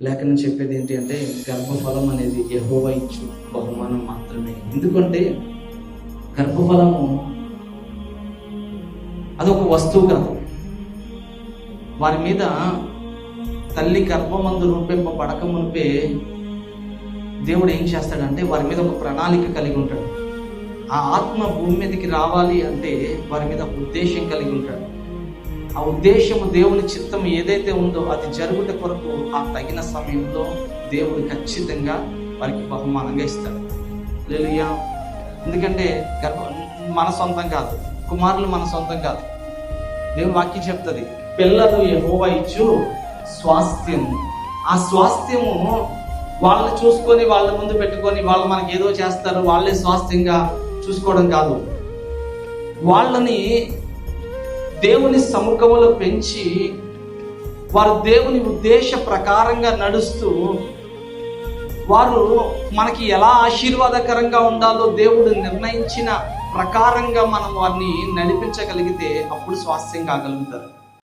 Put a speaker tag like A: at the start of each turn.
A: లేఖనం చెప్పేది ఏంటి అంటే గర్భఫలం అనేది యెహోవా ఇచ్చు బహుమానం మాత్రమే. ఎందుకంటే గర్భఫలము అదొక వస్తువు కాదు. వారి మీద తల్లి గర్భమందు రూపింపబడక మునిపే దేవుడు ఏం చేస్తాడంటే వారి మీద ఒక ప్రణాళిక కలిగి ఉంటాడు. ఆ ఆత్మ భూమి మీదకి రావాలి అంటే వారి మీద ఉద్దేశం కలిగి ఉంటాడు. ఆ ఉద్దేశము దేవుని చిత్తం ఏదైతే ఉందో అది జరుగుట కొరకు ఆ తగిన సమయంలో దేవుడు ఖచ్చితంగా వారికి బహుమానంగా ఇస్తాడు. హల్లెలూయా. ఎందుకంటే మన సొంతం కాదు, కుమారులు మన సొంతం కాదు. దేవుని వాక్యం చెప్తుంది, పిల్లలు యెహోవా ఇచ్చు స్వాస్థ్యము. ఆ స్వాస్థ్యము వాళ్ళని చూసుకొని వాళ్ళ ముందు పెట్టుకొని వాళ్ళు మనకి ఏదో చేస్తారు, వాళ్ళే స్వాస్థ్యంగా చూసుకోవడం కాదు. వాళ్ళని దేవుని సముఖంలో పెంచి వారు దేవుని ఉద్దేశ ప్రకారంగా నడుస్తూ వారు మనకి ఎలా ఆశీర్వాదకరంగా ఉండాలో దేవుడు నిర్ణయించిన ప్రకారంగా మనం వారిని నడిపించగలిగితే అప్పుడు స్వాస్థ్యం కాగలుగుతారు.